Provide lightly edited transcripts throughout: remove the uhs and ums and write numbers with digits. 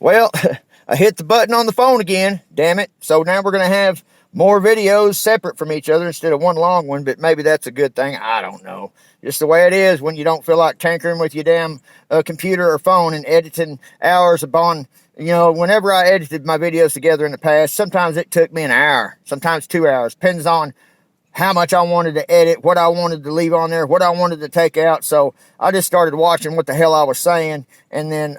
Well, I hit the button on the phone again, damn it. So now we're going to have more videos separate from each other instead of one long one, but maybe that's a good thing. I don't know. Just the way it is when you don't feel like tinkering with your damn computer or phone and editing hours upon, whenever I edited my videos together in the past, sometimes it took me an hour, sometimes 2 hours. Depends on how much I wanted to edit, what I wanted to leave on there, what I wanted to take out. So I just started watching what the hell I was saying, and then,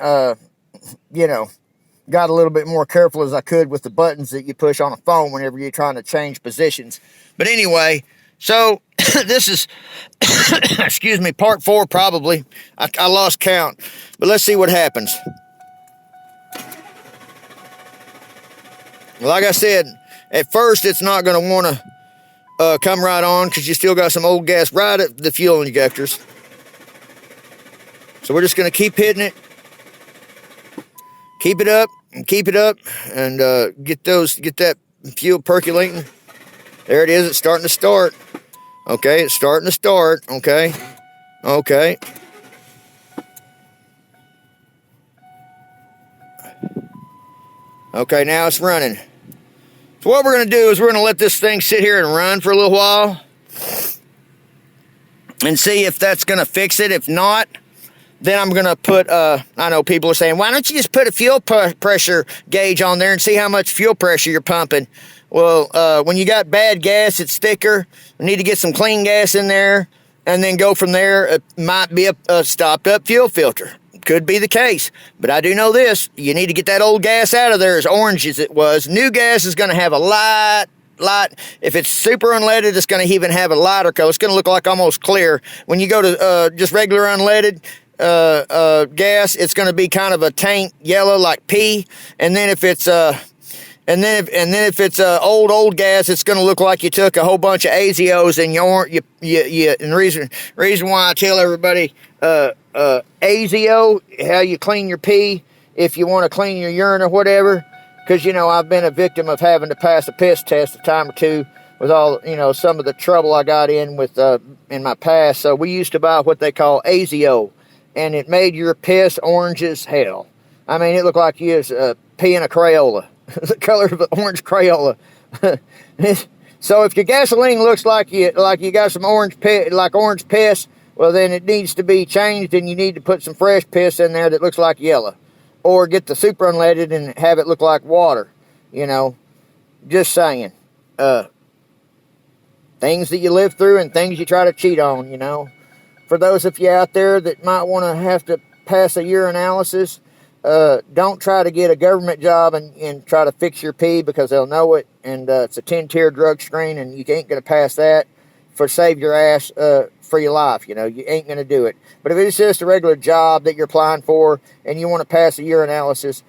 got a little bit more careful as I could with the buttons that you push on a phone whenever you're trying to change positions. But anyway, so this is, excuse me, part 4 probably. I lost count, but let's see what happens. Like I said, at first it's not going to want to come right on because you still got some old gas right at the fuel injectors. So we're just going to keep hitting it. Keep it up and keep it up and get that fuel percolating. There it is. It's starting to start. Okay, it's starting to start. Okay. Okay, now it's running. So what we're going to do is we're going to let this thing sit here and run for a little while and see if that's going to fix it. If not, then I'm going to put, I know people are saying, why don't you just put a fuel pressure gauge on there and see how much fuel pressure you're pumping? Well, when you got bad gas, it's thicker. You need to get some clean gas in there and then go from there. It might be a stopped up fuel filter. Could be the case. But I do know this. You need to get that old gas out of there as orange as it was. New gas is going to have a light. If it's super unleaded, it's going to even have a lighter color. It's going to look like almost clear. When you go to just regular unleaded gas, it's going to be kind of a taint yellow like pee. And then if it's if it's old gas, it's going to look like you took a whole bunch of AZOs and and the reason why I tell everybody AZO, how you clean your pee if you want to clean your urine or whatever, because I've been a victim of having to pass a piss test a time or two with all some of the trouble I got in with in my past. So we used to buy what they call AZO, and it made your piss orange as hell. I mean, it looked like you was peeing a Crayola. The color of an orange Crayola. So if your gasoline looks like you got some orange piss, well then it needs to be changed, and you need to put some fresh piss in there that looks like yellow, or get the super unleaded and have it look like water. Just saying. Things that you live through and things you try to cheat on. For those of you out there that might want to have to pass a urinalysis, don't try to get a government job and try to fix your pee, because they'll know it, and it's a 10-tier drug screen, and you ain't going to pass that for save your ass for your life. You ain't going to do it. But if it's just a regular job that you're applying for and you want to pass a urinalysis,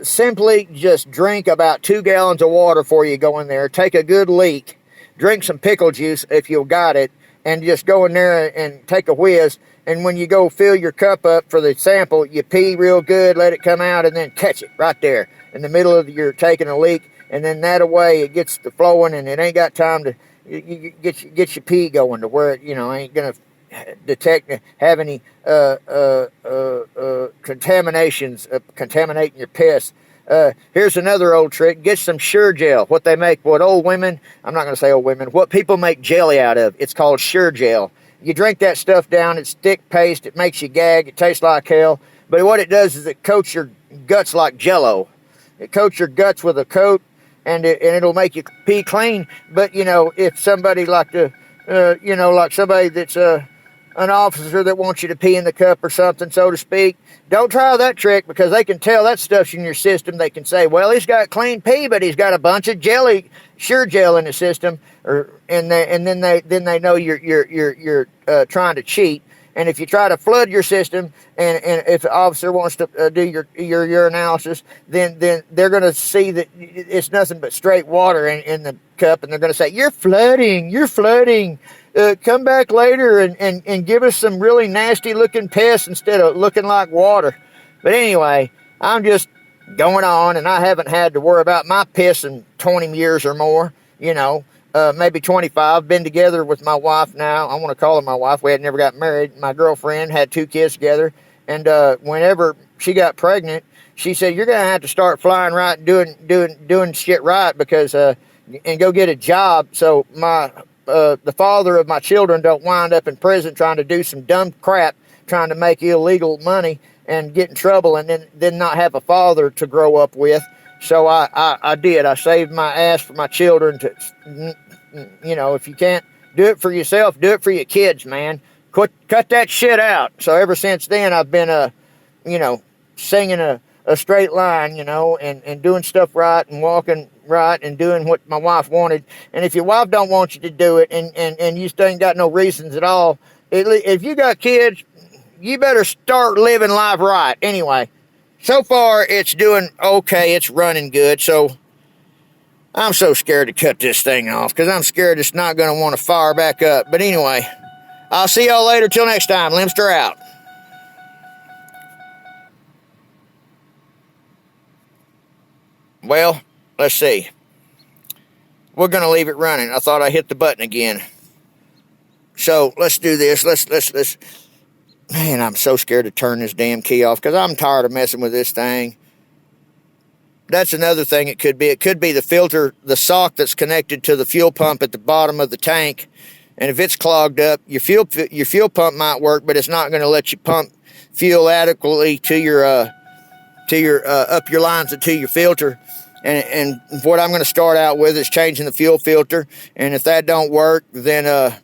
simply just drink about 2 gallons of water before you go in there. Take a good leak. Drink some pickle juice if you've got it, and just go in there and take a whiz. And when you go fill your cup up for the sample, you pee real good, let it come out, and then catch it right there in the middle of your taking a leak. And then that way it gets to flowing, and it ain't got time to get your pee going to where it, ain't going to have any contaminations, contaminating your piss. Here's another old trick. Get some Sure Gel. What old women, I'm not going to say old women, what people make jelly out of. It's called Sure Gel. You drink that stuff down, it's thick paste, it makes you gag, it tastes like hell. But what it does is it coats your guts like Jell-O. It coats your guts with a coat, and it'll make you pee clean. But, if somebody like somebody that's an officer that wants you to pee in the cup or something, so to speak, don't try that trick, because they can tell that stuff's in your system. They can say, well, he's got clean pee, but he's got a bunch of Sure Gel in his system, and then they know you're trying to cheat. And if you try to flood your system, and if the officer wants to do your urinalysis, then they're going to see that it's nothing but straight water in the cup, and they're going to say, you're flooding. Come back later and give us some really nasty looking piss instead of looking like water. But anyway, I'm just going on, and I haven't had to worry about my piss in 20 years or more, maybe 25. Been together with my wife now. I want to call her my wife. We had never got married. My girlfriend, had 2 kids together, And whenever she got pregnant, she said, "You're gonna have to start flying right, and doing shit right, because and go get a job, so my the father of my children don't wind up in prison trying to do some dumb crap, trying to make illegal money and get in trouble, and then not have a father to grow up with." So I did. I saved my ass for my children to, if you can't do it for yourself, do it for your kids, man. Cut that shit out. So ever since then, I've been, singing a straight line, and doing stuff right and walking right and doing what my wife wanted. And if your wife don't want you to do it and you still ain't got no reasons at all, if you got kids, you better start living life right. Anyway, so far it's doing okay. It's running good. So I'm so scared to cut this thing off because I'm scared it's not going to want to fire back up. But anyway, I'll see y'all later. Till next time, Limster out. Well, let's see. We're going to leave it running. I thought I hit the button again. So let's do this. Let's. Man, I'm so scared to turn this damn key off because I'm tired of messing with this thing. That's another thing it could be. It could be the filter, the sock that's connected to the fuel pump at the bottom of the tank. And if it's clogged up, your fuel pump might work, but it's not going to let you pump fuel adequately to your up your lines and to your filter. And what I'm going to start out with is changing the fuel filter. And if that don't work, then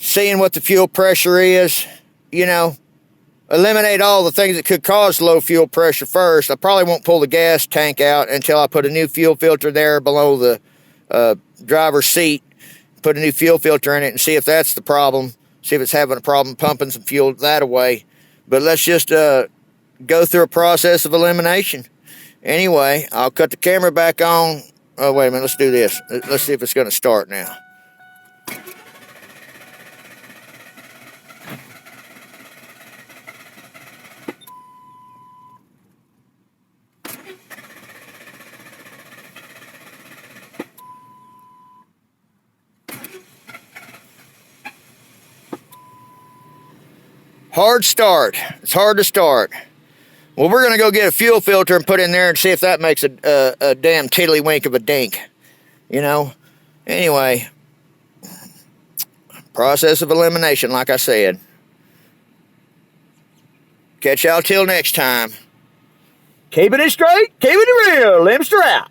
seeing what the fuel pressure is, eliminate all the things that could cause low fuel pressure first. I probably won't pull the gas tank out until I put a new fuel filter there below the driver's seat. Put a new fuel filter in it and see if that's the problem. See if it's having a problem pumping some fuel that away. But let's just go through a process of elimination. Anyway, I'll cut the camera back on. Oh, wait a minute. Let's do this. Let's see if it's going to start now. Hard start. It's hard to start. Well, we're going to go get a fuel filter and put in there and see if that makes a damn tiddlywink of a dink. Anyway, process of elimination, like I said. Catch y'all till next time. Keeping it straight, keeping it real. Limster out.